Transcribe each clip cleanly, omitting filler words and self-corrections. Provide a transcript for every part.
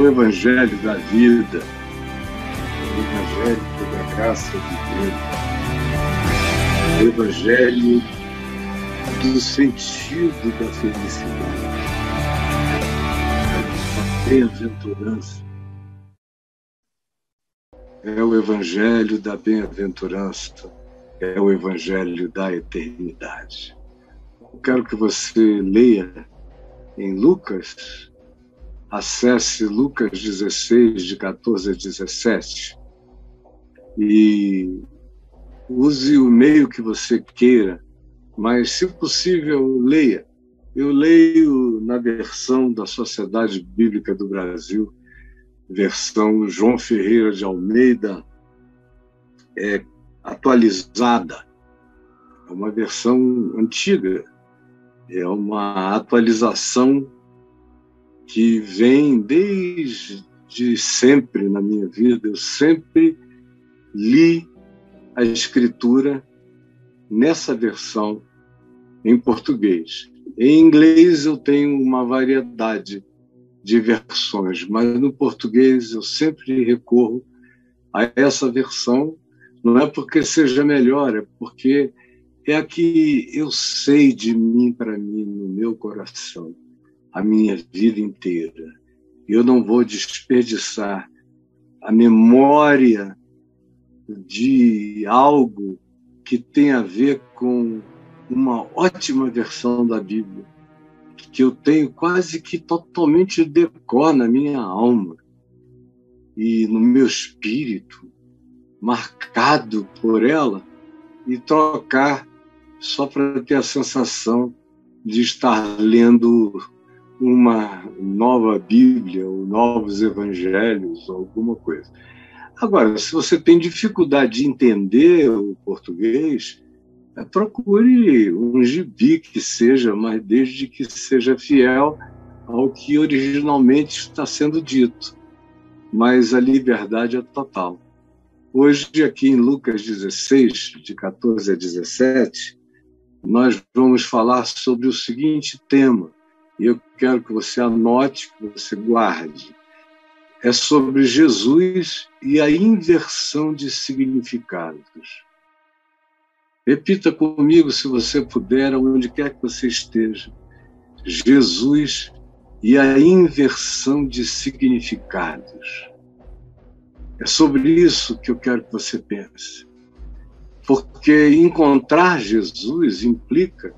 o Evangelho da vida, o Evangelho da graça de Deus, o Evangelho do sentido da felicidade, da bem-aventurança. É o Evangelho da bem-aventurança, é o Evangelho da eternidade. Eu quero que você leia em Lucas, acesse Lucas 16, de 14 a 17, e use o meio que você queira, mas, se possível, leia. Eu leio na versão da Sociedade Bíblica do Brasil, versão João Ferreira de Almeida, atualizada. É uma versão antiga, é uma atualização que vem desde sempre na minha vida. Eu sempre li a Escritura nessa versão em português. Em inglês eu tenho uma variedade de versões, mas no português eu sempre recorro a essa versão. Não é porque seja melhor, é porque é a que eu sei de mim para mim, no meu coração, a minha vida inteira. Eu não vou desperdiçar a memória de algo que tem a ver com uma ótima versão da Bíblia, que eu tenho quase que totalmente decor na minha alma e no meu espírito, marcado por ela, e trocar só para ter a sensação de estar lendo uma nova Bíblia, ou novos evangelhos, ou alguma coisa. Agora, se você tem dificuldade de entender o português, procure um gibi que seja, mas desde que seja fiel ao que originalmente está sendo dito. Mas a liberdade é total. Hoje, aqui em Lucas 16, de 14 a 17, nós vamos falar sobre o seguinte tema, e eu quero que você anote, que você guarde. É sobre Jesus e a inversão de significados. Repita comigo, se você puder, onde quer que você esteja. Jesus e a inversão de significados. É sobre isso que eu quero que você pense. Porque encontrar Jesus implica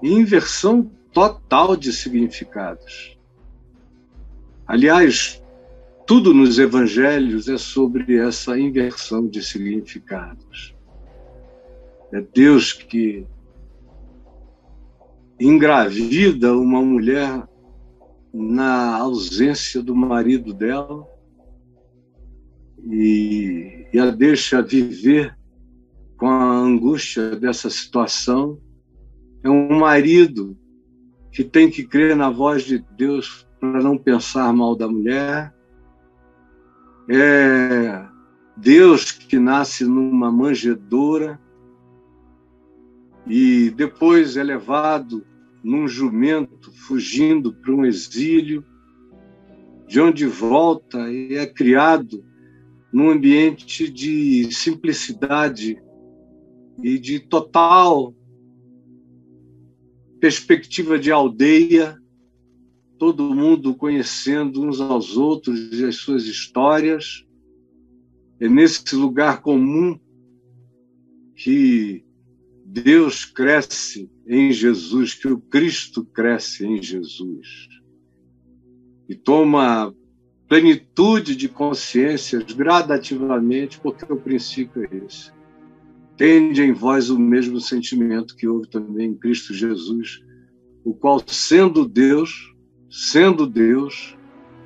inversão total de significados. Aliás, tudo nos evangelhos é sobre essa inversão de significados. É Deus que engravida uma mulher na ausência do marido dela e a deixa viver com a angústia dessa situação. É um marido que tem que crer na voz de Deus para não pensar mal da mulher. É Deus que nasce numa manjedoura e depois é levado num jumento, fugindo para um exílio, de onde volta e é criado num ambiente de simplicidade e de total perspectiva de aldeia, todo mundo conhecendo uns aos outros e as suas histórias. É nesse lugar comum que Deus cresce em Jesus, que o Cristo cresce em Jesus e toma plenitude de consciências gradativamente, porque o princípio é esse. Tende em vós o mesmo sentimento que houve também em Cristo Jesus, o qual, sendo Deus,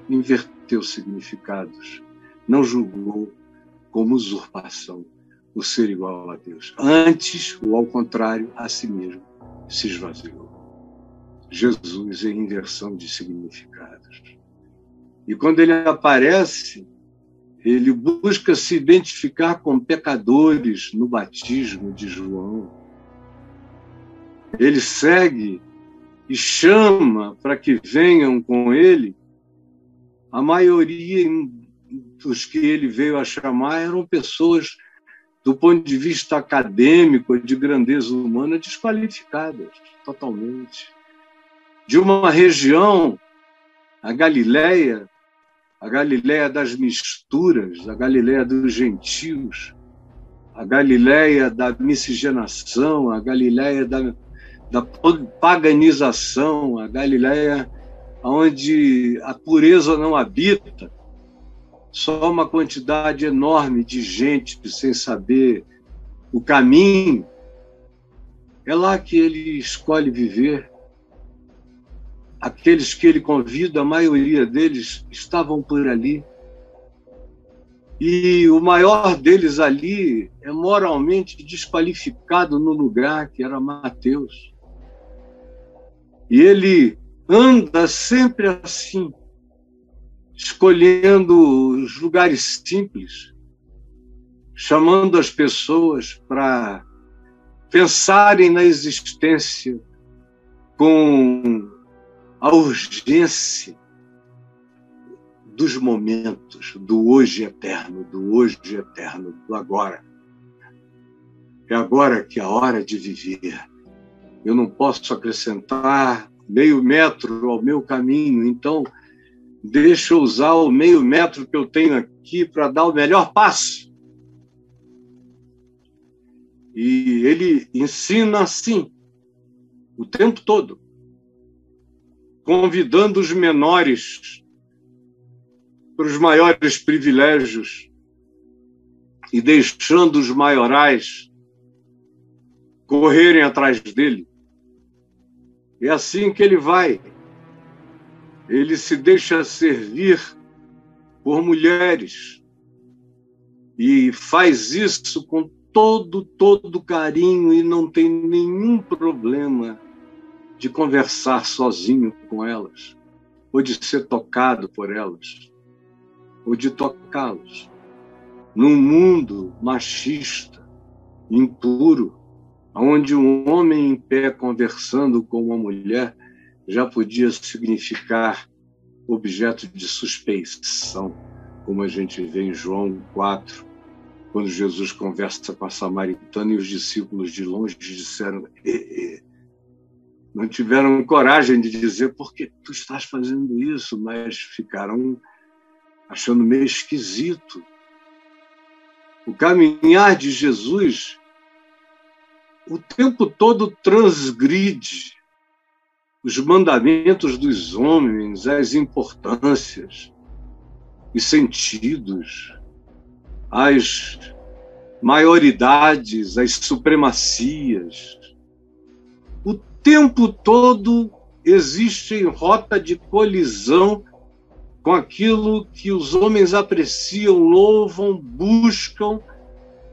inverteu significados, não julgou como usurpação o ser igual a Deus. Antes, ou ao contrário, a si mesmo se esvaziou. Jesus é inversão de significados. E quando ele aparece, ele busca se identificar com pecadores no batismo de João. Ele segue e chama para que venham com ele a maioria dos que ele veio a chamar eram pessoas, do ponto de vista acadêmico, de grandeza humana, desqualificadas totalmente. De uma região, a Galileia das misturas, a Galileia dos gentios, a Galileia da miscigenação, a Galileia da paganização, a Galileia onde a pureza não habita, só uma quantidade enorme de gente sem saber o caminho. É lá que ele escolhe viver. Aqueles que ele convida, a maioria deles estavam por ali. E o maior deles ali é moralmente desqualificado no lugar, que era Mateus. E ele anda sempre assim, escolhendo os lugares simples, chamando as pessoas para pensarem na existência com a urgência dos momentos, do hoje eterno, do agora. É agora que é a hora de viver. Eu não posso acrescentar meio metro ao meu caminho, então deixa eu usar o meio metro que eu tenho aqui para dar o melhor passo. E ele ensina assim, o tempo todo, convidando os menores para os maiores privilégios e deixando os maiorais correrem atrás dele. É assim que ele vai. Ele se deixa servir por mulheres e faz isso com todo carinho e não tem nenhum problema de conversar sozinho com elas, ou de ser tocado por elas, ou de tocá-los. Num mundo machista, impuro, onde um homem em pé conversando com uma mulher já podia significar objeto de suspeição, como a gente vê em João 4, quando Jesus conversa com a samaritana e os discípulos de longe disseram, não tiveram coragem de dizer por que tu estás fazendo isso, mas ficaram achando meio esquisito. O caminhar de Jesus o tempo todo transgride os mandamentos dos homens, as importâncias e sentidos, as maioridades, as supremacias. O tempo todo existe em rota de colisão com aquilo que os homens apreciam, louvam, buscam,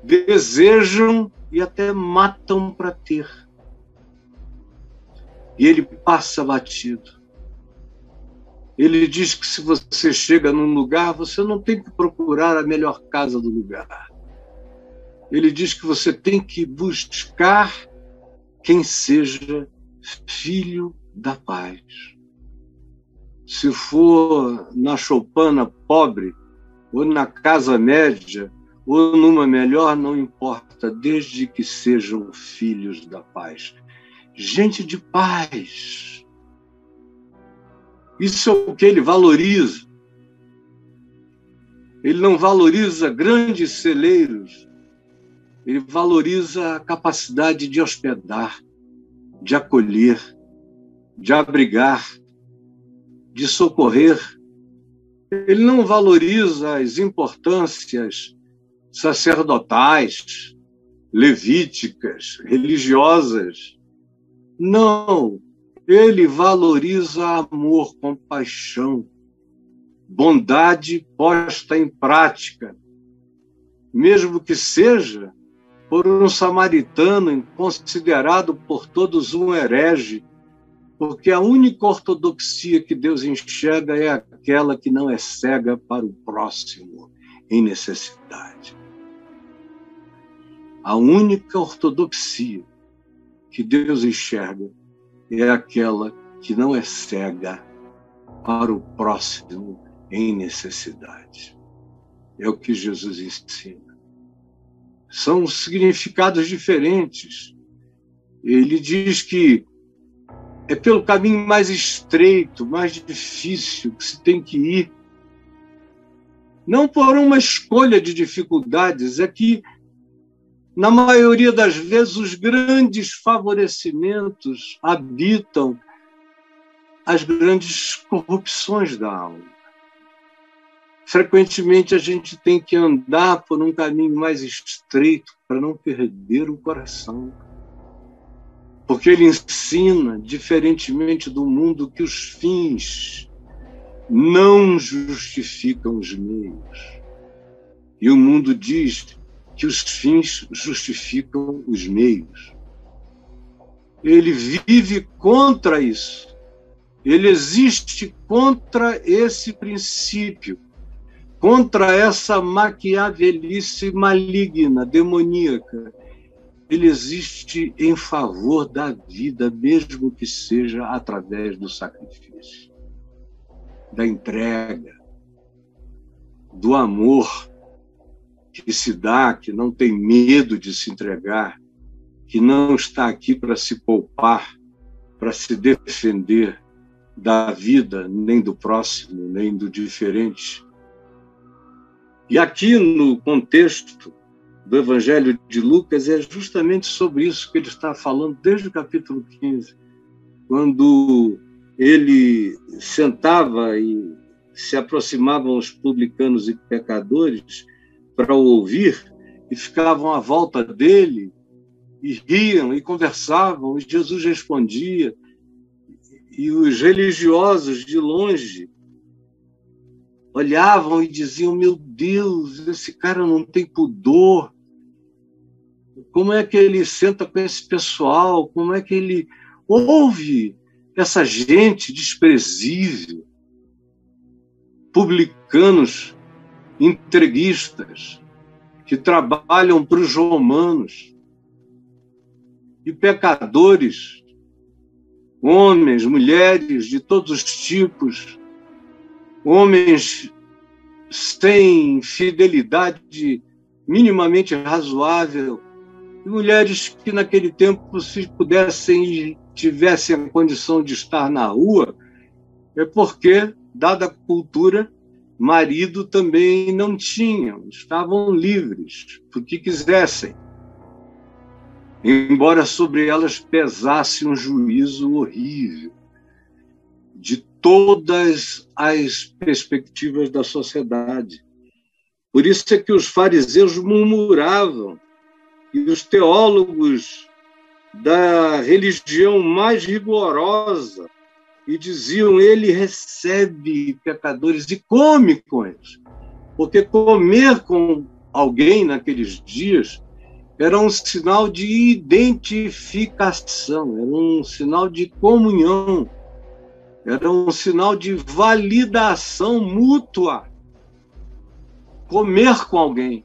desejam e até matam para ter. E ele passa batido. Ele diz que se você chega num lugar, você não tem que procurar a melhor casa do lugar. Ele diz que você tem que buscar quem seja filho da paz. Se for na choupana pobre, ou na casa média, ou numa melhor, não importa, desde que sejam filhos da paz. Gente de paz. Isso é o que ele valoriza. Ele não valoriza grandes celeiros, ele valoriza a capacidade de hospedar, de acolher, de abrigar, de socorrer. Ele não valoriza as importâncias sacerdotais, levíticas, religiosas. Não, ele valoriza amor, compaixão, bondade posta em prática, mesmo que seja por um samaritano considerado por todos um herege, porque a única ortodoxia que Deus enxerga é aquela que não é cega para o próximo em necessidade. A única ortodoxia que Deus enxerga é aquela que não é cega para o próximo em necessidade. É o que Jesus ensina. São significados diferentes. Ele diz que é pelo caminho mais estreito, mais difícil que se tem que ir. Não por uma escolha de dificuldades, é que, na maioria das vezes, os grandes favorecimentos habitam as grandes corrupções da alma. Frequentemente, a gente tem que andar por um caminho mais estreito para não perder o coração. Porque ele ensina, diferentemente do mundo, que os fins não justificam os meios. E o mundo diz que os fins justificam os meios. Ele vive contra isso. Ele existe contra esse princípio, contra essa maquiavelice maligna, demoníaca. Ele existe em favor da vida, mesmo que seja através do sacrifício, da entrega, do amor que se dá, que não tem medo de se entregar, que não está aqui para se poupar, para se defender da vida, nem do próximo, nem do diferente. E aqui no contexto do Evangelho de Lucas é justamente sobre isso que ele está falando desde o capítulo 15, quando ele sentava e se aproximavam os publicanos e pecadores para o ouvir e ficavam à volta dele e riam e conversavam, e Jesus respondia, e os religiosos de longe olhavam e diziam: meu Deus, esse cara não tem pudor. Como é que ele senta com esse pessoal? Como é que ele ouve essa gente desprezível? Publicanos, entreguistas, que trabalham para os romanos, e pecadores, homens, mulheres de todos os tipos, homens sem fidelidade minimamente razoável, e mulheres que naquele tempo, se pudessem e tivessem a condição de estar na rua, é porque, dada a cultura, marido também não tinham, estavam livres, por que quisessem, embora sobre elas pesasse um juízo horrível de todas as perspectivas da sociedade. Por isso é que os fariseus murmuravam, e os teólogos da religião mais rigorosa, e diziam: ele recebe pecadores e come com eles. Porque comer com alguém naqueles dias era um sinal de identificação, era um sinal de comunhão, era um sinal de validação mútua. Comer com alguém.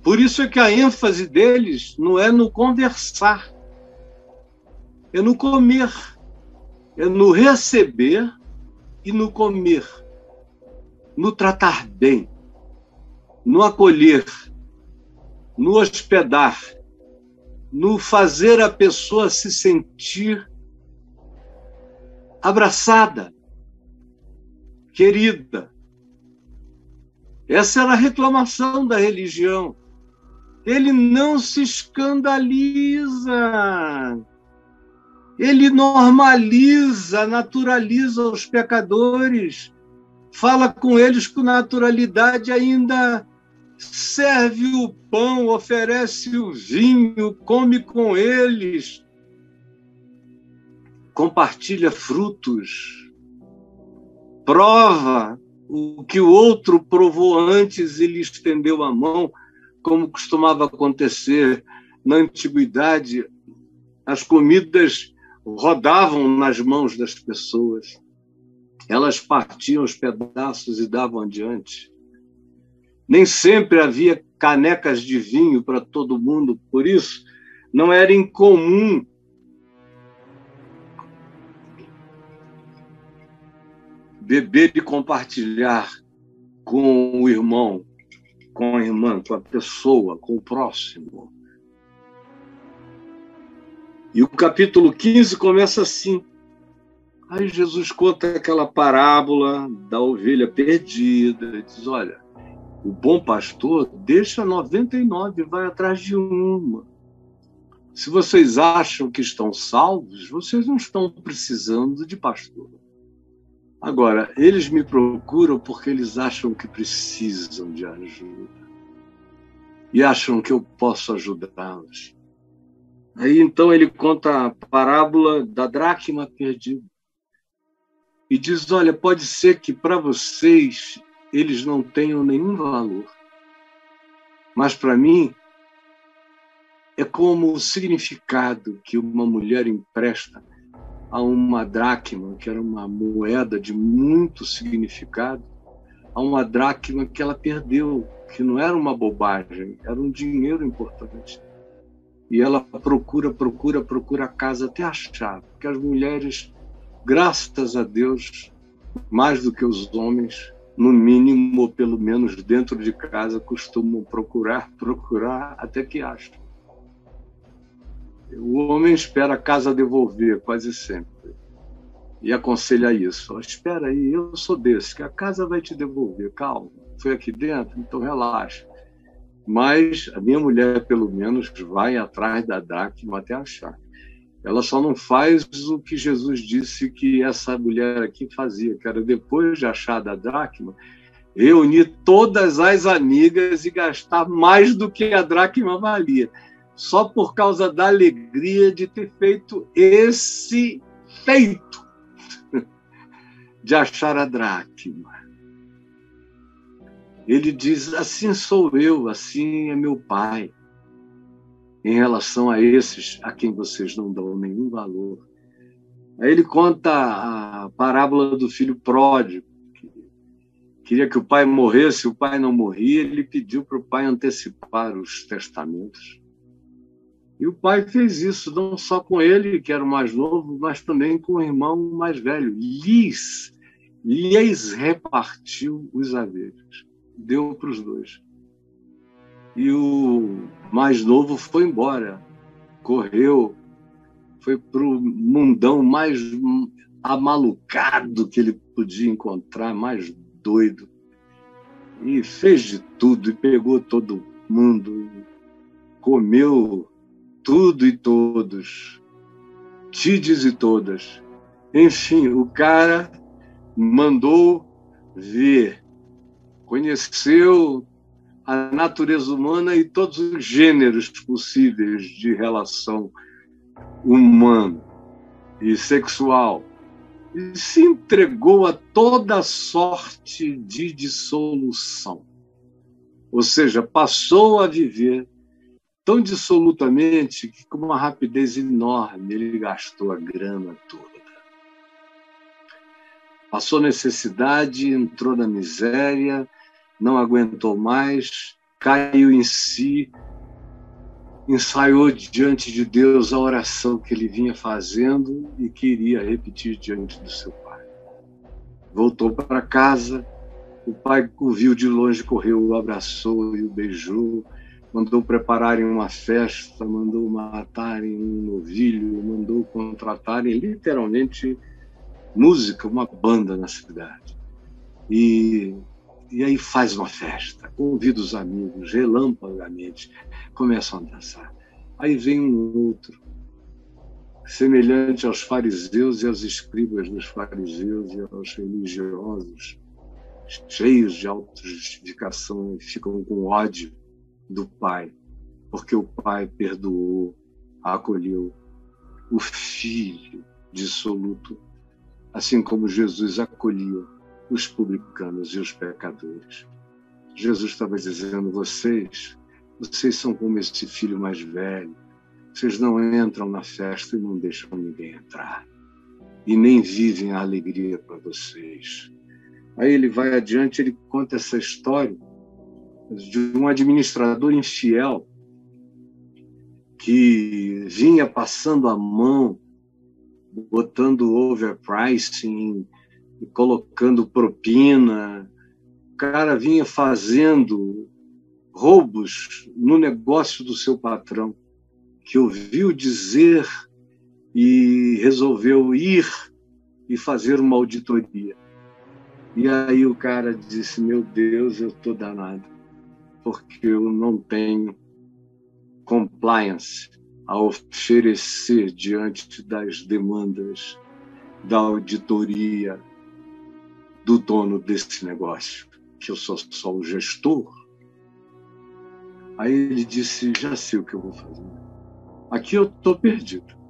Por isso é que a ênfase deles não é no conversar, é no comer, é no receber e no comer, no tratar bem, no acolher, no hospedar, no fazer a pessoa se sentir abraçada, querida. Essa era a reclamação da religião. Ele não se escandaliza. Ele normaliza, naturaliza os pecadores. Fala com eles com naturalidade, ainda serve o pão, oferece o vinho, come com eles. Compartilha frutos. Prova o que o outro provou antes e lhe estendeu a mão, como costumava acontecer na antiguidade. As comidas rodavam nas mãos das pessoas. Elas partiam os pedaços e davam adiante. Nem sempre havia canecas de vinho para todo mundo, por isso não era incomum beber e compartilhar com o irmão, com a irmã, com a pessoa, com o próximo. E o capítulo 15 começa assim. Aí Jesus conta aquela parábola da ovelha perdida. Diz, olha, o bom pastor deixa 99 e vai atrás de uma. Se vocês acham que estão salvos, vocês não estão precisando de pastor. Agora, eles me procuram porque eles acham que precisam de ajuda. E acham que eu posso ajudá-los. Aí, então, ele conta a parábola da dracma perdida. E diz, olha, pode ser que para vocês eles não tenham nenhum valor. Mas para mim, é como o significado que uma mulher empresta a uma dracma, que era uma moeda de muito significado, a uma dracma que ela perdeu, que não era uma bobagem, era um dinheiro importante. E ela procura a casa até achar, porque as mulheres, graças a Deus, mais do que os homens, no mínimo, ou pelo menos dentro de casa, costumam procurar até que acham. O homem espera a casa devolver, quase sempre. E aconselha isso. Espera aí, eu sou desse, que a casa vai te devolver. Calma, foi aqui dentro, então relaxa. Mas a minha mulher, pelo menos, vai atrás da dracma até achar. Ela só não faz o que Jesus disse que essa mulher aqui fazia, que era, depois de achar da dracma, reunir todas as amigas e gastar mais do que a dracma valia, só por causa da alegria de ter feito esse feito de achar a dracma. Ele diz, assim sou eu, assim é meu Pai, em relação a esses a quem vocês não dão nenhum valor. Aí ele conta a parábola do filho pródigo, que queria que o pai morresse, o pai não morria, ele pediu para o pai antecipar os testamentos. E o pai fez isso, não só com ele, que era o mais novo, mas também com o irmão mais velho. Lhes repartiu os haveres. Deu para os dois. E o mais novo foi embora, correu, foi para o mundão mais amalucado que ele podia encontrar, mais doido. E fez de tudo, e pegou todo mundo, e comeu tudo e todos, tides e todas. Enfim, o cara mandou ver, conheceu a natureza humana e todos os gêneros possíveis de relação humana e sexual, e se entregou a toda sorte de dissolução. Ou seja, passou a viver tão dissolutamente que, com uma rapidez enorme, ele gastou a grana toda. Passou necessidade, entrou na miséria, não aguentou mais, caiu em si, ensaiou diante de Deus a oração que ele vinha fazendo e queria repetir diante do seu pai. Voltou para casa, o pai o viu de longe, correu, o abraçou e o beijou, mandou prepararem uma festa, mandou matarem um novilho, mandou contratarem literalmente música, uma banda na cidade. E aí faz uma festa, convida os amigos, relâmpagamente, começam a dançar. Aí vem um outro, semelhante aos fariseus e aos escribas dos fariseus e aos religiosos, cheios de autojustificação, e ficam com ódio do pai, porque o pai perdoou, acolheu o filho dissoluto, assim como Jesus acolhia os publicanos e os pecadores. Jesus estava dizendo, vocês são como esse filho mais velho, vocês não entram na festa e não deixam ninguém entrar, e nem vivem a alegria para vocês. Aí ele vai adiante, ele conta essa história de um administrador infiel que vinha passando a mão, botando overpricing colocando propina. O cara vinha fazendo roubos no negócio do seu patrão, que ouviu dizer e resolveu ir e fazer uma auditoria. E aí o cara disse: meu Deus, eu estou danado, porque eu não tenho compliance a oferecer diante das demandas da auditoria do dono desse negócio, que eu sou só o gestor. Aí ele disse: já sei o que eu vou fazer. Aqui eu estou perdido.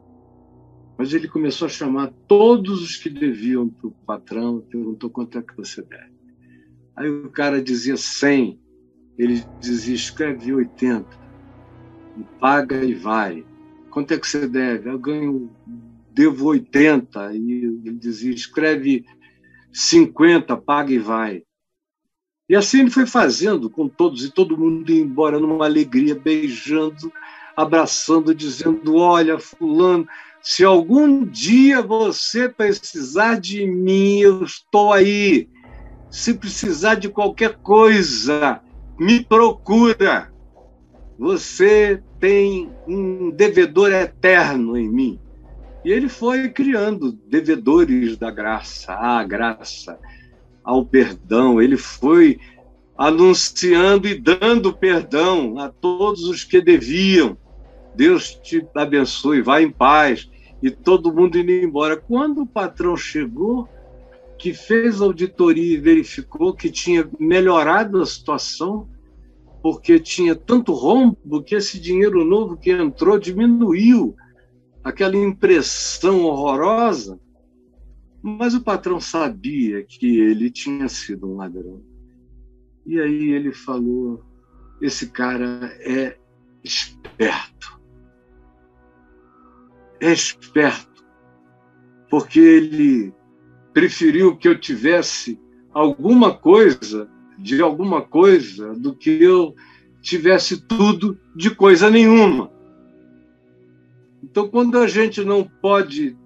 Mas ele começou a chamar todos os que deviam para o patrão, perguntou: quanto é que você deve? Aí o cara dizia 100, ele dizia: escreve 80, paga e vai. Quanto é que você deve? Eu devo 80, e ele dizia: escreve 50, paga e vai. E assim ele foi fazendo com todos, e todo mundo ia embora numa alegria, beijando, abraçando, dizendo: olha, fulano, se algum dia você precisar de mim, eu estou aí. Se precisar de qualquer coisa, me procura. Você tem um devedor eterno em mim. E ele foi criando devedores da graça, à graça, ao perdão. Ele foi anunciando e dando perdão a todos os que deviam. Deus te abençoe, vá em paz. E todo mundo indo embora. Quando o patrão chegou, que fez auditoria e verificou que tinha melhorado a situação, porque tinha tanto rombo que esse dinheiro novo que entrou diminuiu aquela impressão horrorosa. Mas o patrão sabia que ele tinha sido um ladrão. E aí ele falou: esse cara é esperto. É esperto, porque ele preferiu que eu tivesse alguma coisa de alguma coisa do que eu tivesse tudo de coisa nenhuma. Então, quando a gente não pode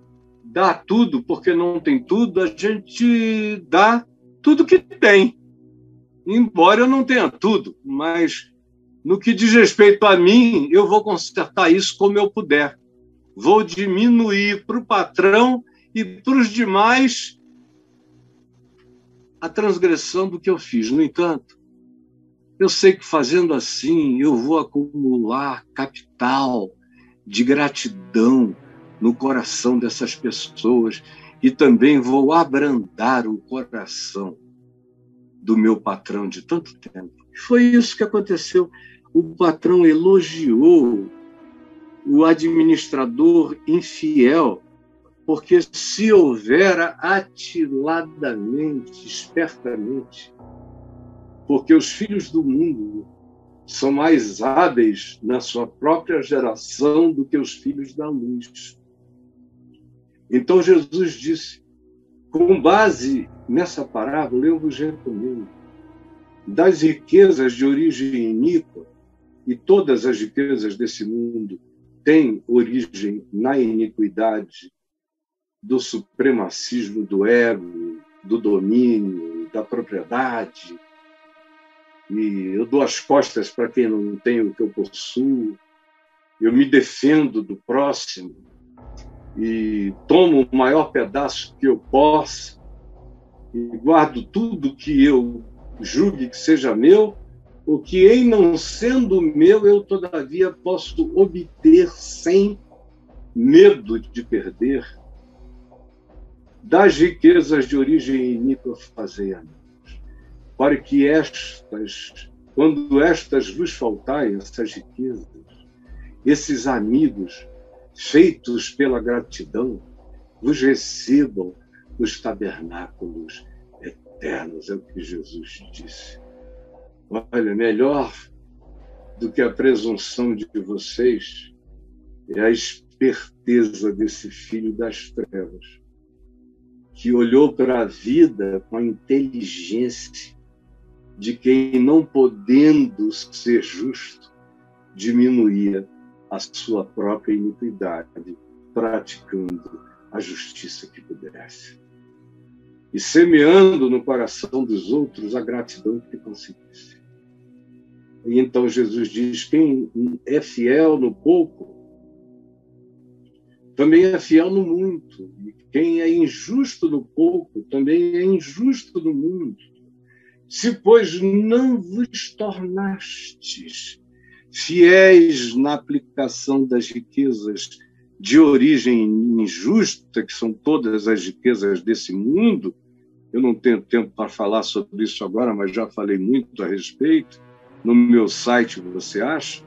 dar tudo porque não tem tudo, a gente dá tudo que tem. Embora eu não tenha tudo, mas no que diz respeito a mim, eu vou consertar isso como eu puder. Vou diminuir para o patrão e para os demais a transgressão do que eu fiz. No entanto, eu sei que fazendo assim eu vou acumular capital de gratidão no coração dessas pessoas e também vou abrandar o coração do meu patrão de tanto tempo. Foi isso que aconteceu. O patrão elogiou o administrador infiel, porque se houvera atiladamente, espertamente, porque os filhos do mundo são mais hábeis na sua própria geração do que os filhos da luz. Então Jesus disse, com base nessa parábola, eu vos recomendo: das riquezas de origem iníqua, e todas as riquezas desse mundo têm origem na iniquidade, do supremacismo do ego, do domínio, da propriedade. E eu dou as costas para quem não tem o que eu possuo, eu me defendo do próximo e tomo o maior pedaço que eu possa e guardo tudo que eu julgue que seja meu, o que, em não sendo meu, eu todavia posso obter sem medo de perder. Das riquezas de origem iníqua fazei amigos, para que quando estas vos faltarem, essas riquezas, esses amigos feitos pela gratidão, vos recebam nos tabernáculos eternos. É o que Jesus disse. Olha, melhor do que a presunção de vocês é a esperteza desse filho das trevas, que olhou para a vida com a inteligência de quem, não podendo ser justo, diminuía a sua própria iniquidade, praticando a justiça que pudesse. e semeando no coração dos outros a gratidão que conseguisse. E então Jesus diz: quem é fiel no pouco, também é fiel no muito. E quem é injusto no pouco, também é injusto no muito. Se, pois, não vos tornastes fiéis na aplicação das riquezas de origem injusta, que são todas as riquezas desse mundo, eu não tenho tempo para falar sobre isso agora, mas já falei muito a respeito, no meu site você acha,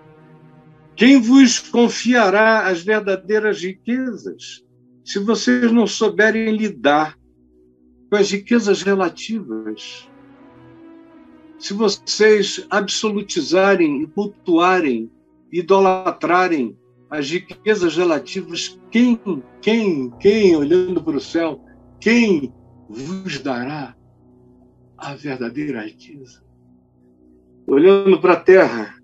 quem vos confiará as verdadeiras riquezas, se vocês não souberem lidar com as riquezas relativas? Se vocês absolutizarem e cultuarem, idolatrarem as riquezas relativas, quem, olhando para o céu, quem vos dará a verdadeira riqueza? Olhando para a terra,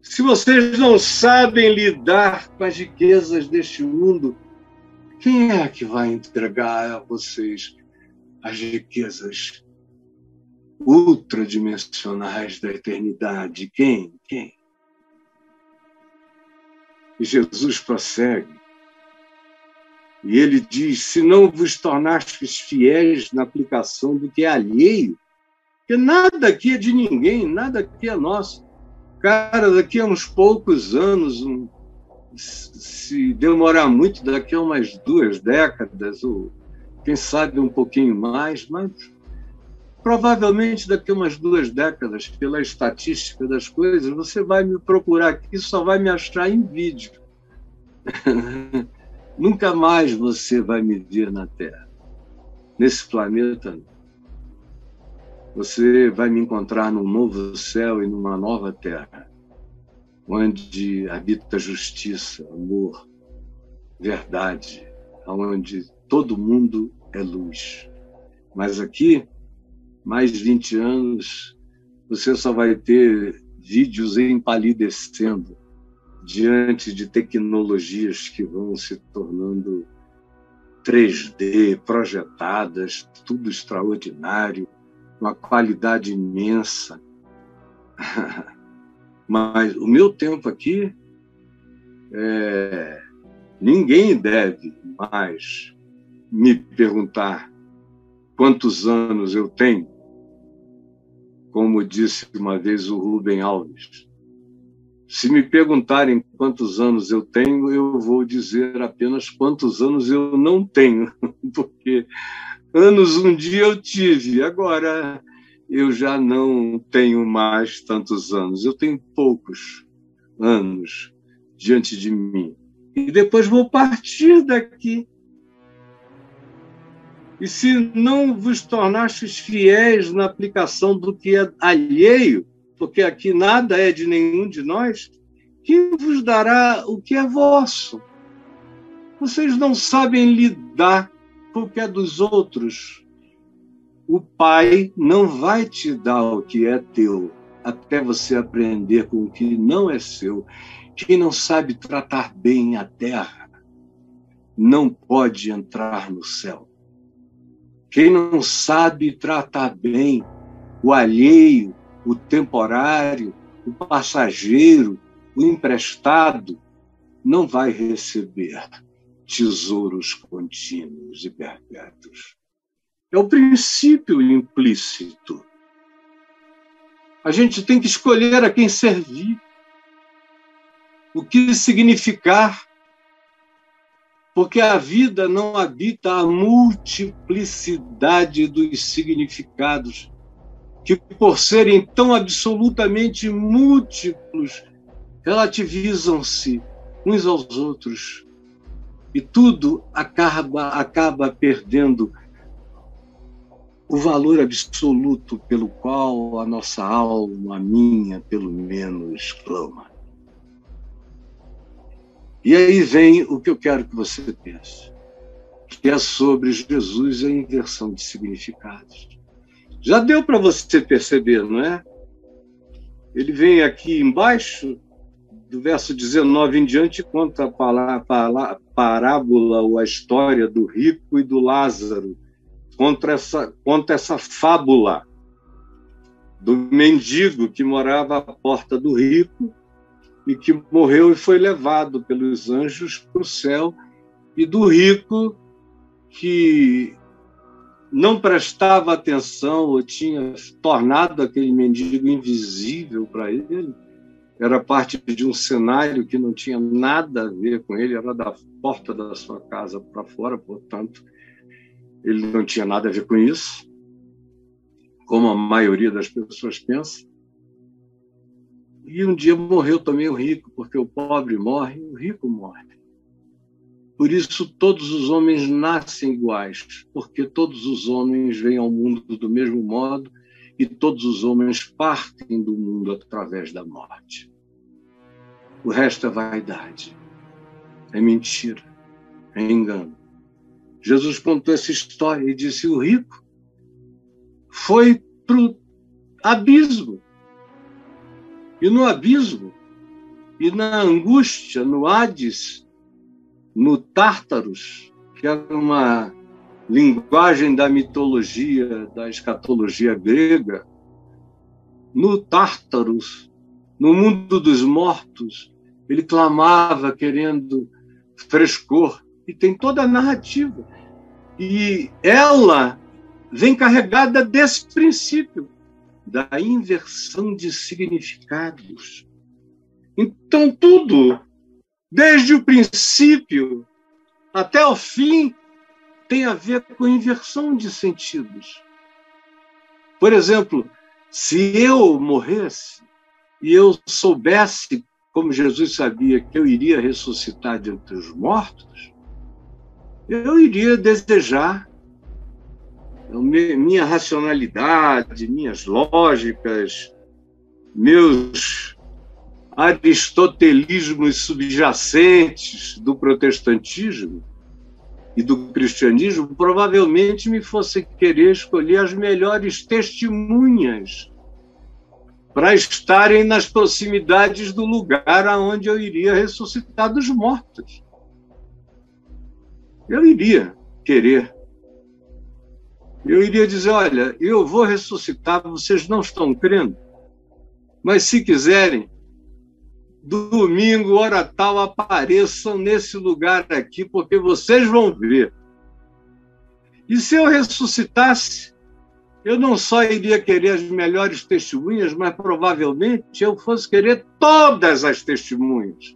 se vocês não sabem lidar com as riquezas deste mundo, quem é que vai entregar a vocês as riquezas ultradimensionais da eternidade? Quem? E Jesus prossegue. E ele diz: se não vos tornastes fiéis na aplicação do que é alheio, porque nada aqui é de ninguém, nada aqui é nosso. Cara, daqui a uns poucos anos, se demorar muito, daqui a umas 2 décadas, ou quem sabe um pouquinho mais, mas provavelmente daqui a umas 2 décadas, pela estatística das coisas, você vai me procurar aqui, só vai me achar em vídeo. Nunca mais você vai me ver na Terra. Nesse planeta, não. Você vai me encontrar num novo céu e numa nova terra, onde habita justiça, amor, verdade, onde todo mundo é luz. Mas aqui, mais de 20 anos, você só vai ter vídeos empalidecendo diante de tecnologias que vão se tornando 3D, projetadas, tudo extraordinário, uma qualidade imensa. Mas o meu tempo aqui, ninguém deve mais me perguntar quantos anos eu tenho, como disse uma vez o Rubem Alves. Se me perguntarem quantos anos eu tenho, eu vou dizer apenas quantos anos eu não tenho, porque anos um dia eu tive, agora eu já não tenho mais tantos anos. Eu tenho poucos anos diante de mim. E depois vou partir daqui. E se não vos tornastes fiéis na aplicação do que é alheio, porque aqui nada é de nenhum de nós, quem vos dará o que é vosso? Vocês não sabem lidar com o que é dos outros. O Pai não vai te dar o que é teu, até você aprender com o que não é seu. Quem não sabe tratar bem a terra não pode entrar no céu. Quem não sabe tratar bem o alheio, o temporário, o passageiro, o emprestado, não vai receber tesouros contínuos e perpétuos. É o princípio implícito. A gente tem que escolher a quem servir, o que significar, porque a vida não habita a multiplicidade dos significados, que, por serem tão absolutamente múltiplos, relativizam-se uns aos outros. E tudo acaba perdendo o valor absoluto pelo qual a nossa alma, a minha, pelo menos, clama. E aí vem o que eu quero que você pense, que é sobre Jesus e a inversão de significados. Já deu para você perceber, não é? Ele vem aqui embaixo do verso 19 em diante, conta a parábola ou a história do rico e do Lázaro. Conta essa fábula do mendigo que morava à porta do rico e que morreu e foi levado pelos anjos para o céu, e do rico que não prestava atenção ou tinha tornado aquele mendigo invisível para ele. Era parte de um cenário que não tinha nada a ver com ele, era da porta da sua casa para fora, portanto, ele não tinha nada a ver com isso, como a maioria das pessoas pensa. E um dia morreu também o rico, porque o pobre morre e o rico morre. Por isso todos os homens nascem iguais, porque todos os homens vêm ao mundo do mesmo modo e todos os homens partem do mundo através da morte. O resto é vaidade, é mentira, é engano. Jesus contou essa história e disse: o rico foi para o abismo. E no abismo, e na angústia, no Hades, no Tártaros, que era uma linguagem da mitologia, da escatologia grega, no Tártaros, no mundo dos mortos, ele clamava querendo frescor, e tem toda a narrativa. E ela vem carregada desse princípio, da inversão de significados. Então, tudo, desde o princípio até o fim, tem a ver com inversão de sentidos. Por exemplo, se eu morresse e eu soubesse, como Jesus sabia, que eu iria ressuscitar de entre os mortos, eu iria desejar, minha racionalidade, minhas lógicas, meus aristotelismos subjacentes do protestantismo e do cristianismo provavelmente me fosse querer escolher as melhores testemunhas para estarem nas proximidades do lugar aonde eu iria ressuscitar dos mortos. Eu iria querer. Eu iria dizer: olha, eu vou ressuscitar, vocês não estão crendo, mas se quiserem, domingo, hora tal, apareçam nesse lugar aqui, porque vocês vão ver. E se eu ressuscitasse, eu não só iria querer as melhores testemunhas, mas provavelmente eu fosse querer todas as testemunhas.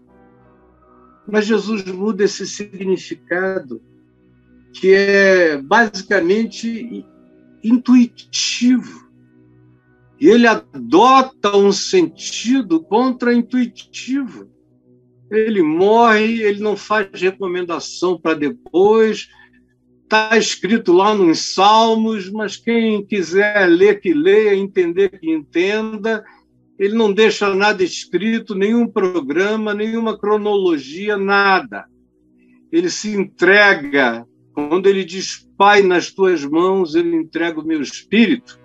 Mas Jesus muda esse significado, que é basicamente intuitivo. E ele adota um sentido contra-intuitivo. Ele morre, ele não faz recomendação para depois. Está escrito lá nos Salmos, mas quem quiser ler, que leia, entender, que entenda. Ele não deixa nada escrito, nenhum programa, nenhuma cronologia, nada. Ele se entrega. Quando ele diz: Pai, nas tuas mãos eu entrego o meu espírito,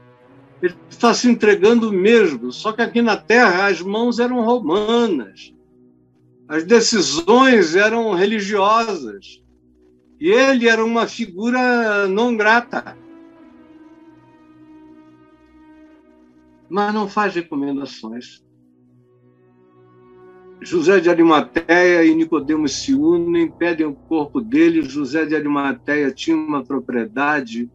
ele está se entregando mesmo, só que aqui na Terra as mãos eram romanas, as decisões eram religiosas, e ele era uma figura não grata. Mas não faz recomendações. José de Arimateia e Nicodemos se unem, pedem o corpo dele. José de Arimateia tinha uma propriedade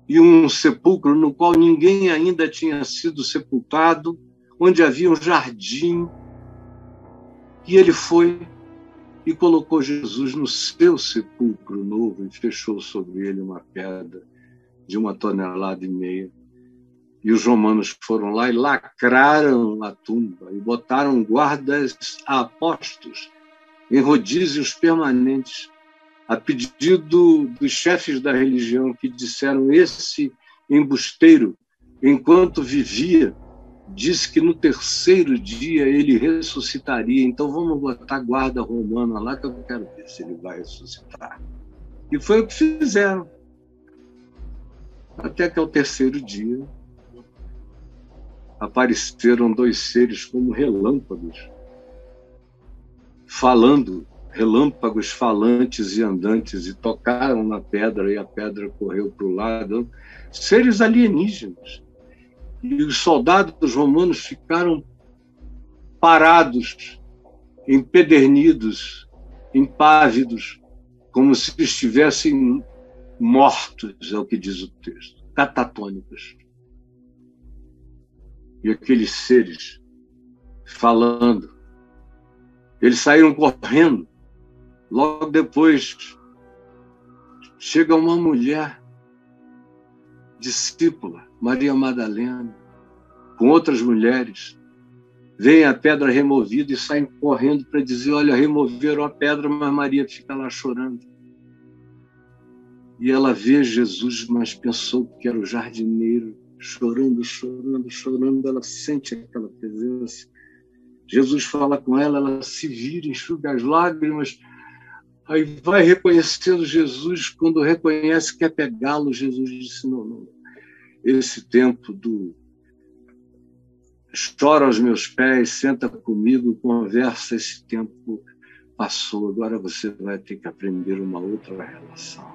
e um sepulcro no qual ninguém ainda tinha sido sepultado, onde havia um jardim. E ele foi e colocou Jesus no seu sepulcro novo e fechou sobre ele uma pedra de 1,5 toneladas. E os romanos foram lá e lacraram a tumba e botaram guardas a postos em rodízios permanentes, a pedido dos chefes da religião, que disseram: esse embusteiro, enquanto vivia, disse que no 3º dia ele ressuscitaria, então vamos botar guarda romana lá que eu quero ver se ele vai ressuscitar. E foi o que fizeram. Até que ao 3º dia apareceram 2 seres como relâmpagos falando, relâmpagos falantes e andantes, e tocaram na pedra, e a pedra correu para o lado. Seres alienígenas. E os soldados romanos ficaram parados, empedernidos, impávidos, como se estivessem mortos, é o que diz o texto, catatônicos. E aqueles seres falando, eles saíram correndo. Logo depois, chega uma mulher, discípula, Maria Madalena, com outras mulheres, vem a pedra removida e saem correndo para dizer: olha, removeram a pedra, mas Maria fica lá chorando. E ela vê Jesus, mas pensou que era o jardineiro, chorando, chorando, chorando. Ela sente aquela presença. Jesus fala com ela, ela se vira, enxuga as lágrimas, aí vai reconhecendo Jesus. Quando reconhece, quer pegá-lo, Jesus disse: não, não. Esse tempo do chora aos meus pés, senta comigo, conversa, esse tempo passou, agora você vai ter que aprender uma outra relação.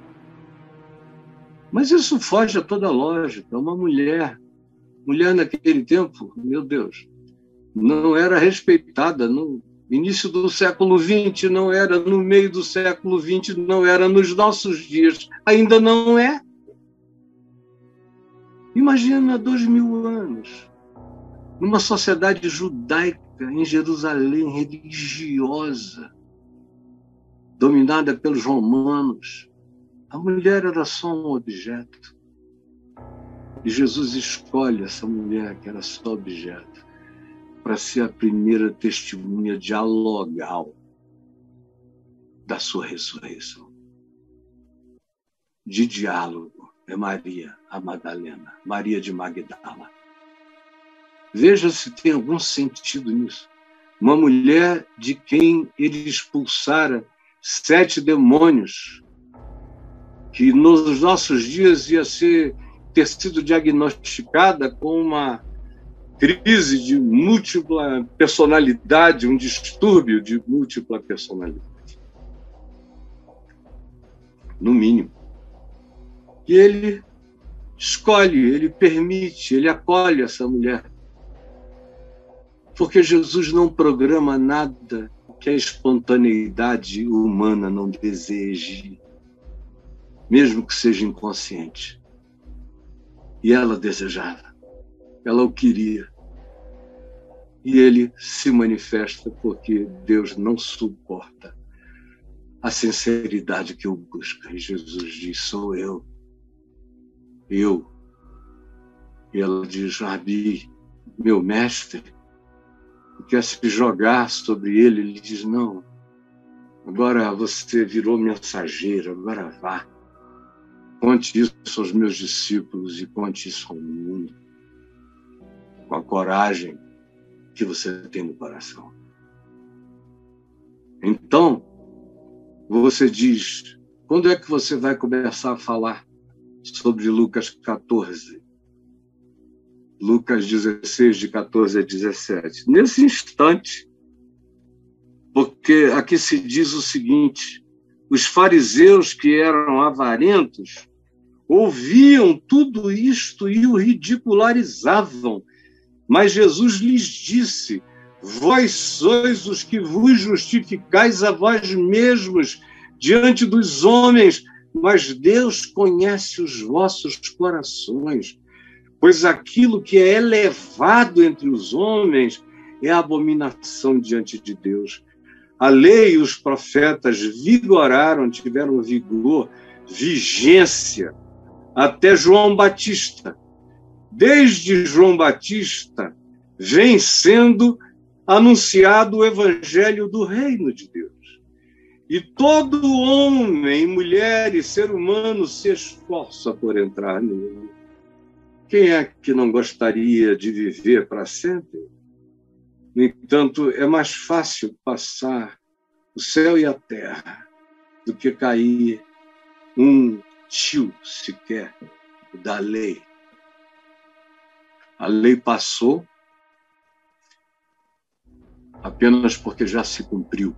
Mas isso foge a toda lógica. Uma mulher naquele tempo, meu Deus, não era respeitada no início do século XX, não era no meio do século XX, não era nos nossos dias, ainda não é. Imagina 2000 anos, numa sociedade judaica, em Jerusalém, religiosa, dominada pelos romanos. A mulher era só um objeto. E Jesus escolhe essa mulher, que era só objeto, para ser a primeira testemunha dialogal da sua ressurreição. De diálogo é Maria, a Madalena, Maria de Magdala. Veja se tem algum sentido nisso. Uma mulher de quem ele expulsara 7 demônios, que nos nossos dias ia ter sido diagnosticada com uma crise de múltipla personalidade, um distúrbio de múltipla personalidade, no mínimo. E ele escolhe, ele permite, ele acolhe essa mulher. Porque Jesus não programa nada que a espontaneidade humana não deseje, mesmo que seja inconsciente. E ela desejava, ela o queria. E ele se manifesta porque Deus não suporta a sinceridade que o busca. E Jesus diz: sou eu. Eu. E ela diz: Rabi, meu mestre, quer se jogar sobre ele. Ele diz: não, agora você virou mensageiro, agora vá. Conte isso aos meus discípulos e conte isso ao mundo, com a coragem que você tem no coração. Então, você diz: quando é que você vai começar a falar sobre Lucas 14? Lucas 16, de 14 a 17. Nesse instante, porque aqui se diz o seguinte: os fariseus, que eram avarentos, ouviam tudo isto e o ridicularizavam. Mas Jesus lhes disse: vós sois os que vos justificais a vós mesmos diante dos homens, mas Deus conhece os vossos corações. Pois aquilo que é elevado entre os homens é abominação diante de Deus. A lei e os profetas vigoraram, tiveram vigor, vigência, até João Batista. Desde João Batista vem sendo anunciado o evangelho do reino de Deus. E todo homem, mulher e ser humano se esforça por entrar nele. Quem é que não gostaria de viver para sempre? No entanto, é mais fácil passar o céu e a terra do que cair um tio sequer da lei. A lei passou apenas porque já se cumpriu.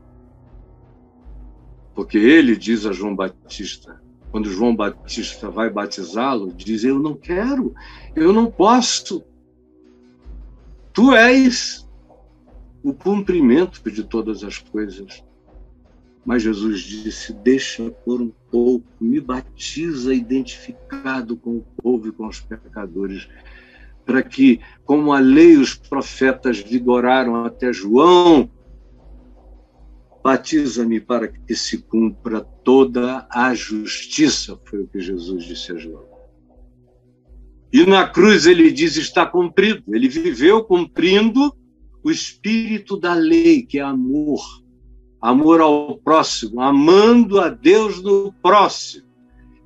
Porque ele diz a João Batista, quando João Batista vai batizá-lo, diz: eu não quero, eu não posso. Tu és o cumprimento de todas as coisas. Mas Jesus disse: deixa por um pouco, me batiza identificado com o povo e com os pecadores, para que, como a lei e os profetas vigoraram até João, batiza-me para que se cumpra toda a justiça, foi o que Jesus disse a João. E na cruz ele diz: está cumprido. Ele viveu cumprindo o espírito da lei, que é amor. Amor ao próximo, amando a Deus no próximo.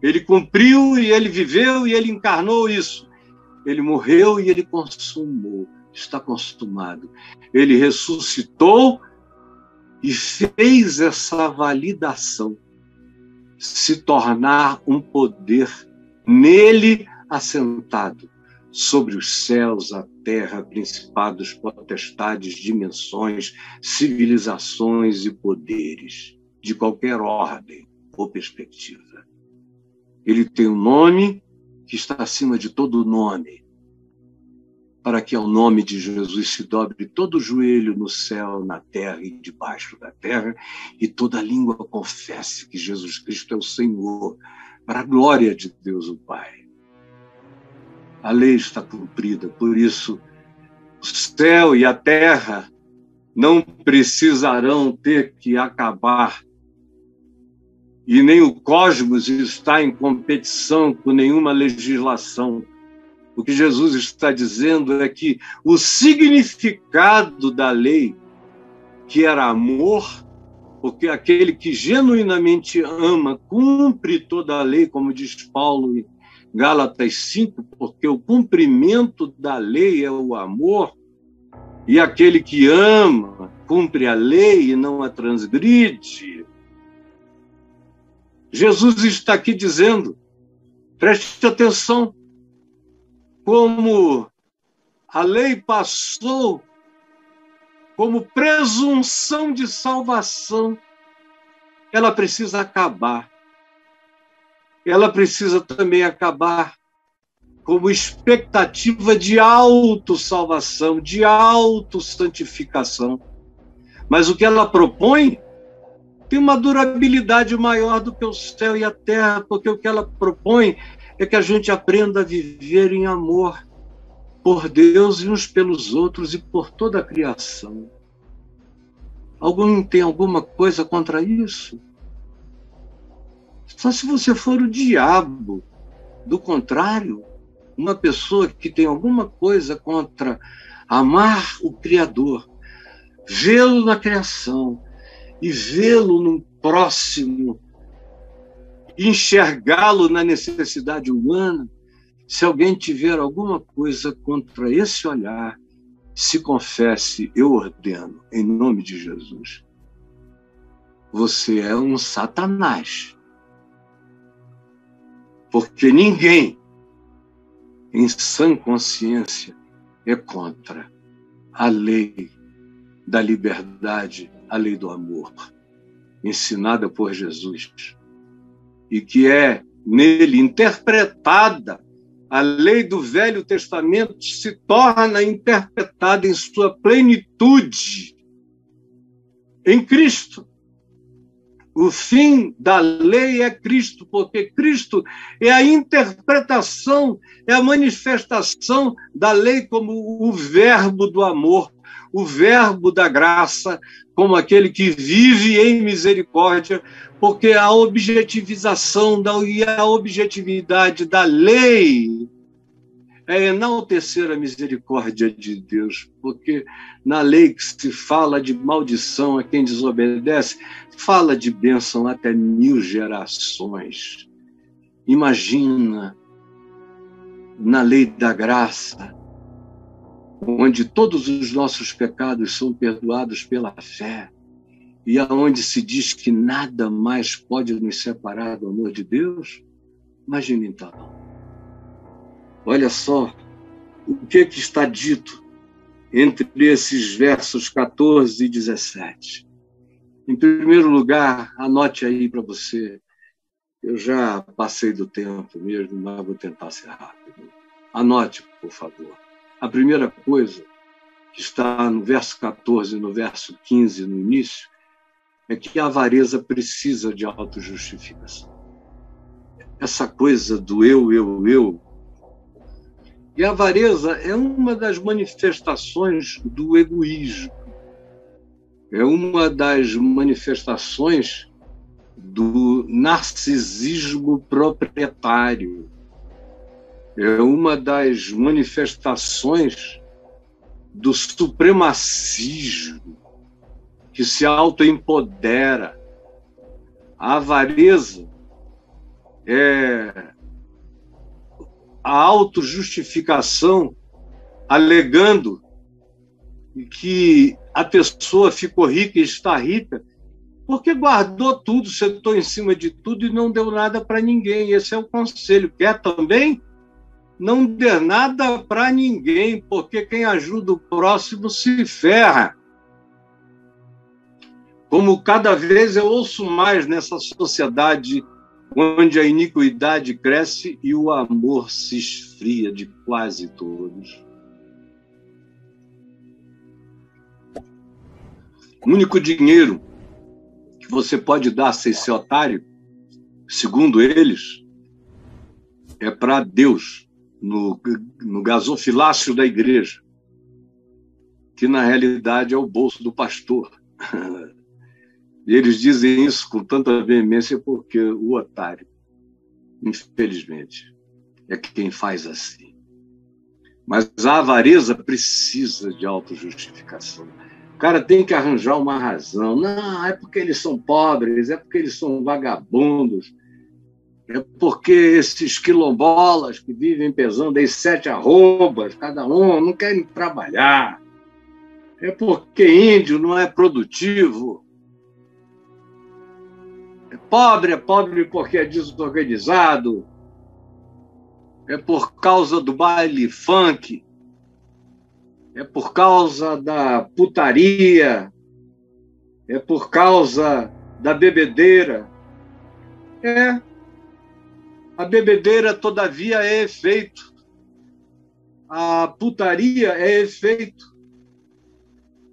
Ele cumpriu e ele viveu e ele encarnou isso. Ele morreu e ele consumou. Está consumado. Ele ressuscitou e fez essa validação, se tornar um poder nele assentado sobre os céus, a terra, principados, potestades, dimensões, civilizações e poderes de qualquer ordem ou perspectiva. Ele tem um nome que está acima de todo nome, para que ao nome de Jesus se dobre todo o joelho no céu, na terra e debaixo da terra, e toda língua confesse que Jesus Cristo é o Senhor, para a glória de Deus o Pai. A lei está cumprida, por isso o céu e a terra não precisarão ter que acabar, e nem o cosmos está em competição com nenhuma legislação. O que Jesus está dizendo é que o significado da lei, que era amor, porque aquele que genuinamente ama cumpre toda a lei, como diz Paulo em Gálatas 5, porque o cumprimento da lei é o amor, e aquele que ama cumpre a lei e não a transgride. Jesus está aqui dizendo, preste atenção, como a lei passou como presunção de salvação, ela precisa acabar. Ela precisa também acabar como expectativa de autossalvação, de autossantificação. Mas o que ela propõe tem uma durabilidade maior do que o céu e a terra, porque o que ela propõe é que a gente aprenda a viver em amor por Deus e uns pelos outros e por toda a criação. Alguém tem alguma coisa contra isso? Só se você for o diabo. Do contrário, uma pessoa que tem alguma coisa contra amar o Criador, vê-lo na criação e vê-lo no próximo, enxergá-lo na necessidade humana, se alguém tiver alguma coisa contra esse olhar, se confesse, eu ordeno, em nome de Jesus. Você é um Satanás. Porque ninguém, em sã consciência, é contra a lei da liberdade, a lei do amor, ensinada por Jesus, e que é nele interpretada. A lei do Velho Testamento se torna interpretada em sua plenitude em Cristo. O fim da lei é Cristo, porque Cristo é a interpretação, é a manifestação da lei como o verbo do amor, o verbo da graça, como aquele que vive em misericórdia, porque a objetivização e a objetividade da lei é enaltecer a misericórdia de Deus, porque na lei que se fala de maldição a quem desobedece, fala de bênção até 1000 gerações. Imagina, na lei da graça, onde todos os nossos pecados são perdoados pela fé, e aonde se diz que nada mais pode nos separar do amor de Deus, imagine então. Olha só o que está dito entre esses versos 14 e 17. Em primeiro lugar, anote aí para você. Eu já passei do tempo mesmo, mas vou tentar ser rápido. Anote, por favor. A primeira coisa, que está no verso 14 e no verso 15, no início, é que a avareza precisa de autojustificação. Essa coisa do eu. E a avareza é uma das manifestações do egoísmo. É uma das manifestações do narcisismo proprietário. É uma das manifestações do supremacismo que se autoempodera. A avareza é a autojustificação alegando que a pessoa ficou rica e está rica porque guardou tudo, sentou em cima de tudo e não deu nada para ninguém. Esse é o conselho. Quer também? Não dê nada para ninguém, porque quem ajuda o próximo se ferra. Como cada vez eu ouço mais nessa sociedade onde a iniquidade cresce e o amor se esfria de quase todos. O único dinheiro que você pode dar sem ser otário, segundo eles, é para Deus, no gasofilácio da igreja, que na realidade é o bolso do pastor. E eles dizem isso com tanta veemência porque o otário, infelizmente, é quem faz assim. Mas a avareza precisa de autojustificação. O cara tem que arranjar uma razão. Não, é porque eles são pobres, é porque eles são vagabundos, é porque esses quilombolas que vivem pesando aí 7 arrobas, cada um, não querem trabalhar. É porque índio não é produtivo. É pobre porque é desorganizado. É por causa do baile funk. É por causa da putaria. É por causa da bebedeira. A bebedeira, todavia, é efeito. A putaria é efeito.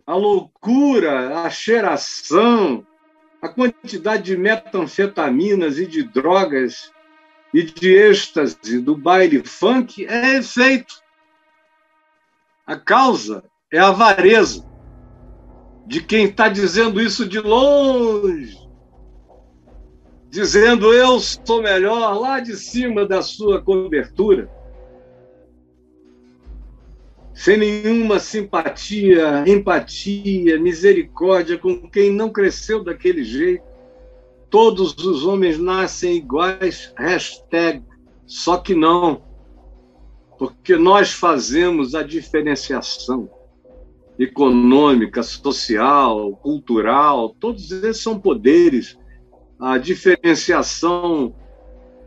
A loucura, a cheiração, a quantidade de metanfetaminas e de drogas e de êxtase do baile funk é efeito. A causa é a avareza de quem está dizendo isso de longe, dizendo eu sou melhor lá de cima da sua cobertura, sem nenhuma simpatia, empatia, misericórdia com quem não cresceu daquele jeito. Todos os homens nascem iguais, só que não, porque nós fazemos a diferenciação econômica, social, cultural, todos esses são poderes, a diferenciação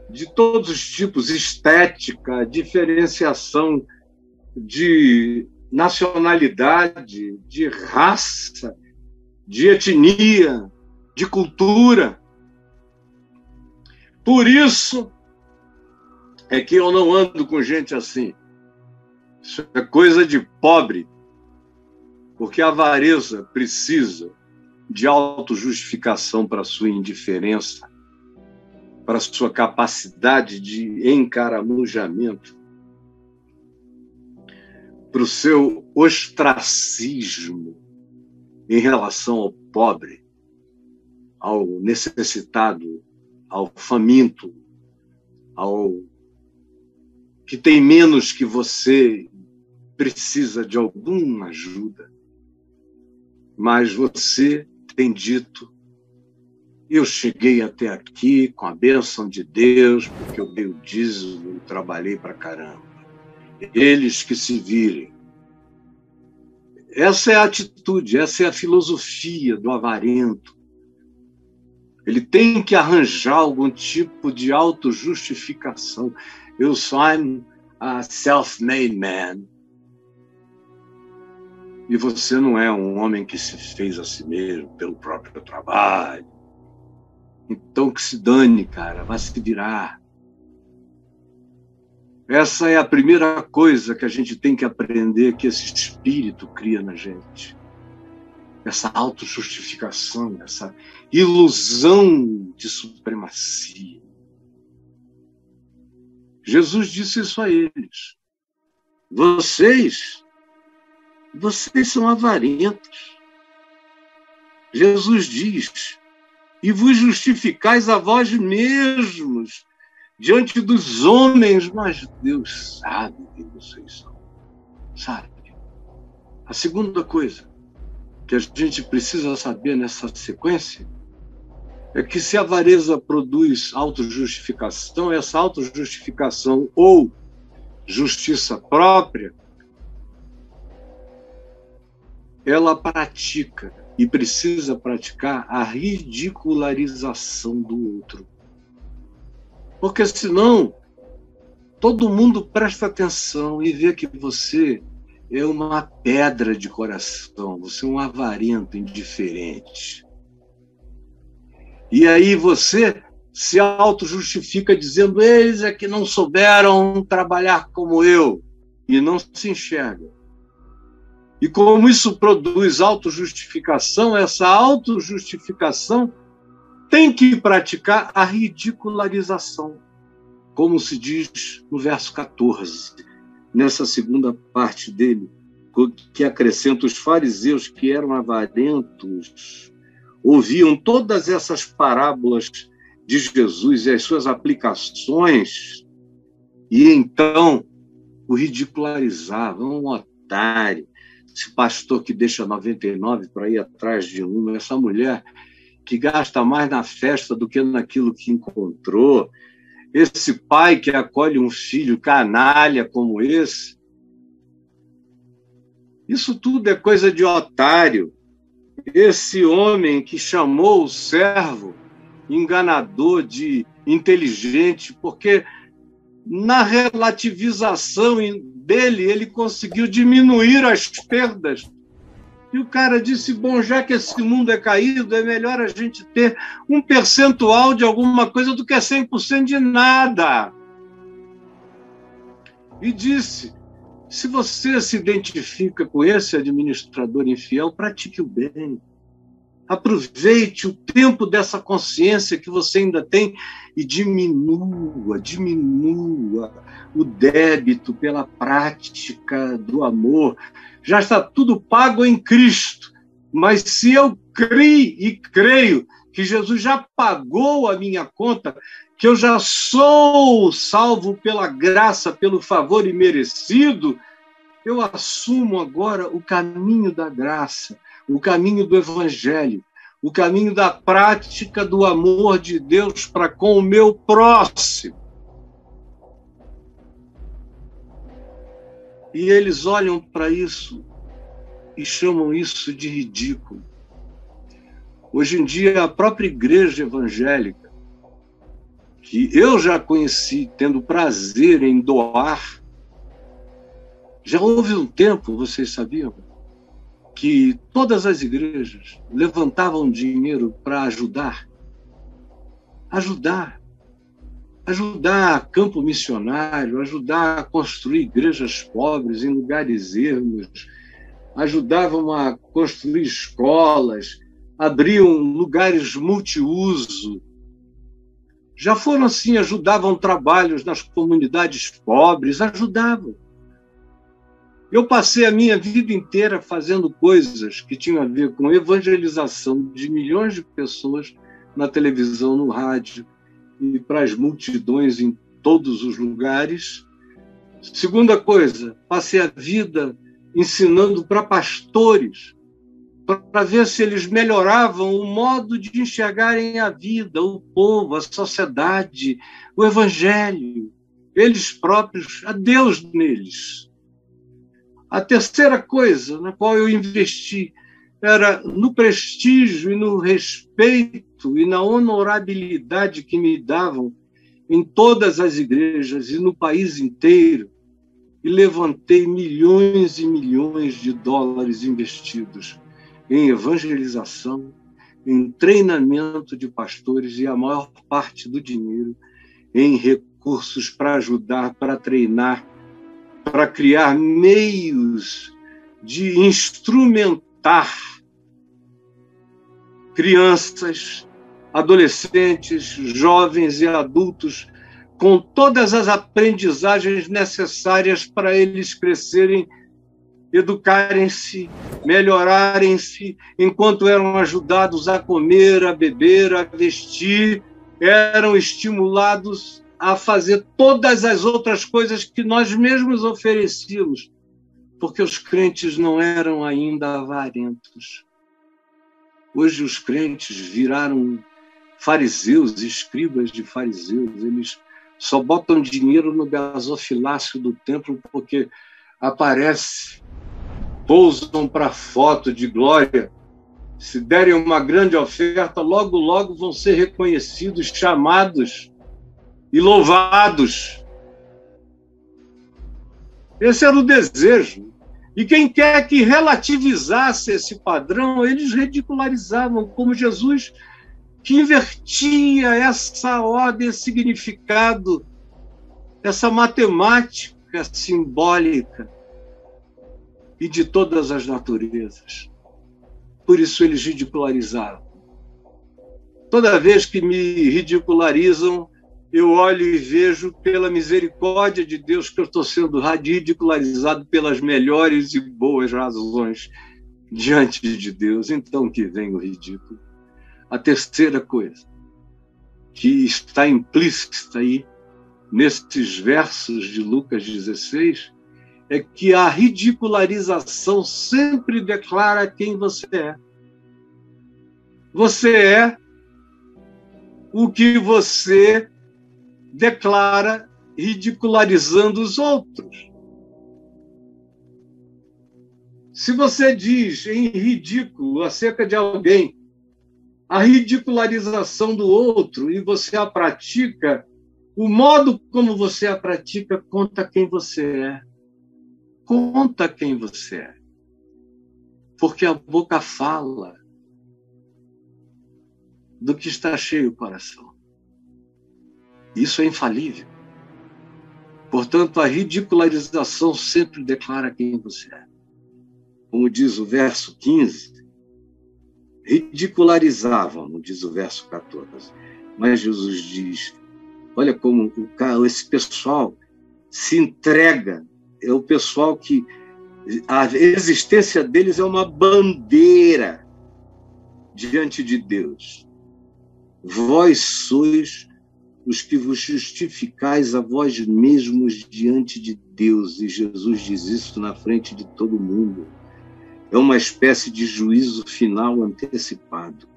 de todos os tipos, estética, diferenciação de nacionalidade, de raça, de etnia, de cultura. Por isso é que eu não ando com gente assim. Isso é coisa de pobre, porque a avareza precisa de autojustificação para a sua indiferença, para a sua capacidade de encaramujamento, para o seu ostracismo em relação ao pobre, ao necessitado, ao faminto, ao que tem menos que você, precisa de alguma ajuda. Mas você tem dito, eu cheguei até aqui com a bênção de Deus, porque eu dei o dízimo e trabalhei pra caramba. Eles que se virem. Essa é a atitude, essa é a filosofia do avarento. Ele tem que arranjar algum tipo de autojustificação. Eu sou a self-made man. E você não é um homem que se fez a si mesmo pelo próprio trabalho. Então que se dane, cara, vai se virar. Essa é a primeira coisa que a gente tem que aprender que esse espírito cria na gente. Essa autojustificação, essa ilusão de supremacia. Jesus disse isso a eles. Vocês são avarentos. Jesus diz, e vos justificais a vós mesmos diante dos homens, mas Deus sabe quem vocês são. Sabe? A segunda coisa que a gente precisa saber nessa sequência é que se a avareza produz autojustificação, essa autojustificação ou justiça própria, ela pratica e precisa praticar a ridicularização do outro. Porque senão todo mundo presta atenção e vê que você é uma pedra de coração, você é um avarento indiferente. E aí você se auto-justifica dizendo, eles é que não souberam trabalhar como eu, e não se enxerga. E como isso produz auto-justificação, essa auto-justificação tem que praticar a ridicularização, como se diz no verso 14, nessa segunda parte dele, que acrescenta os fariseus que eram avarentos, ouviam todas essas parábolas de Jesus e as suas aplicações, e então o ridicularizavam, um otário, esse pastor que deixa 99 para ir atrás de uma, essa mulher que gasta mais na festa do que naquilo que encontrou, esse pai que acolhe um filho canalha como esse. Isso tudo é coisa de otário. Esse homem que chamou o servo enganador de inteligente, porque na relativização dele ele conseguiu diminuir as perdas. E o cara disse, bom, já que esse mundo é caído, é melhor a gente ter um percentual de alguma coisa do que 100% de nada. E disse, se você se identifica com esse administrador infiel, pratique o bem. Aproveite o tempo dessa consciência que você ainda tem e diminua o débito pela prática do amor. Já está tudo pago em Cristo, mas se eu creio que Jesus já pagou a minha conta, que eu já sou salvo pela graça, pelo favor imerecido, eu assumo agora o caminho da graça, o caminho do Evangelho, o caminho da prática do amor de Deus para com o meu próximo. E eles olham para isso e chamam isso de ridículo. Hoje em dia, a própria igreja evangélica, que eu já conheci, tendo prazer em doar, já houve um tempo, vocês sabiam, que todas as igrejas levantavam dinheiro para ajudar campo missionário, ajudar a construir igrejas pobres em lugares ermos, ajudavam a construir escolas, abriam lugares multiuso. Já foram assim, ajudavam trabalhos nas comunidades pobres, ajudavam. Eu passei a minha vida inteira fazendo coisas que tinham a ver com evangelização de milhões de pessoas na televisão, no rádio, e para as multidões em todos os lugares. Segunda coisa, passei a vida ensinando para pastores, para ver se eles melhoravam o modo de enxergarem a vida, o povo, a sociedade, o evangelho, eles próprios, a Deus neles. A terceira coisa na qual eu investi era no prestígio e no respeito e na honorabilidade que me davam em todas as igrejas e no país inteiro. e levantei milhões e milhões de dólares investidos em evangelização, em treinamento de pastores e a maior parte do dinheiro em recursos para ajudar, para treinar, para criar meios de instrumentar crianças, adolescentes, jovens e adultos com todas as aprendizagens necessárias para eles crescerem, educarem-se, melhorarem-se, enquanto eram ajudados a comer, a beber, a vestir, eram estimulados a fazer todas as outras coisas que nós mesmos oferecíamos, porque os crentes não eram ainda avarentos. Hoje os crentes viraram fariseus, escribas de fariseus, eles só botam dinheiro no gasofilácio do templo porque aparece, pousam para foto de glória. Se derem uma grande oferta, logo, logo vão ser reconhecidos, chamados e louvados. Esse era o desejo. E quem quer que relativizasse esse padrão, eles ridicularizavam, como Jesus, que invertia essa ordem, esse significado, essa matemática simbólica e de todas as naturezas. Por isso eles ridicularizavam. Toda vez que me ridicularizam, eu olho e vejo, pela misericórdia de Deus, que eu estou sendo ridicularizado pelas melhores e boas razões diante de Deus. Então que vem o ridículo. A terceira coisa, que está implícita aí nesses versos de Lucas 16, é que a ridicularização sempre declara quem você é. Você é o que você declara ridicularizando os outros. Se você diz em ridículo acerca de alguém a ridicularização do outro e você a pratica, o modo como você a pratica conta quem você é. Conta quem você é. Porque a boca fala do que está cheio o coração. Isso é infalível. Portanto, a ridicularização sempre declara quem você é. Como diz o verso 15, ridicularizavam, não diz o verso 14. Mas Jesus diz, olha como esse pessoal se entrega, é o pessoal que a existência deles é uma bandeira diante de Deus. Vós sois os que vos justificais a vós mesmos diante de Deus. E Jesus diz isso na frente de todo mundo. É uma espécie de juízo final antecipado.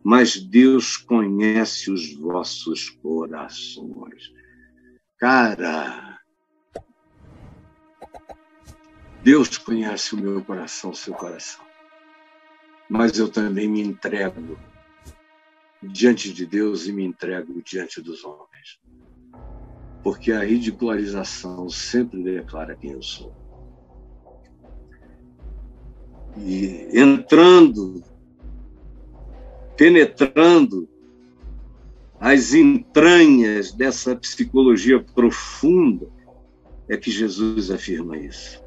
Mas Deus conhece os vossos corações. Cara, Deus conhece o meu coração, o seu coração. Mas eu também me entrego diante de Deus e me entrego diante dos homens. Porque a ridicularização sempre declara quem eu sou. E penetrando as entranhas dessa psicologia profunda, é que Jesus afirma isso.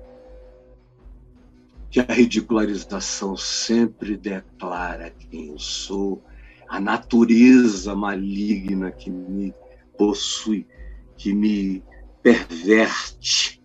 Que a ridicularização sempre declara quem eu sou, a natureza maligna que me possui, que me perverte,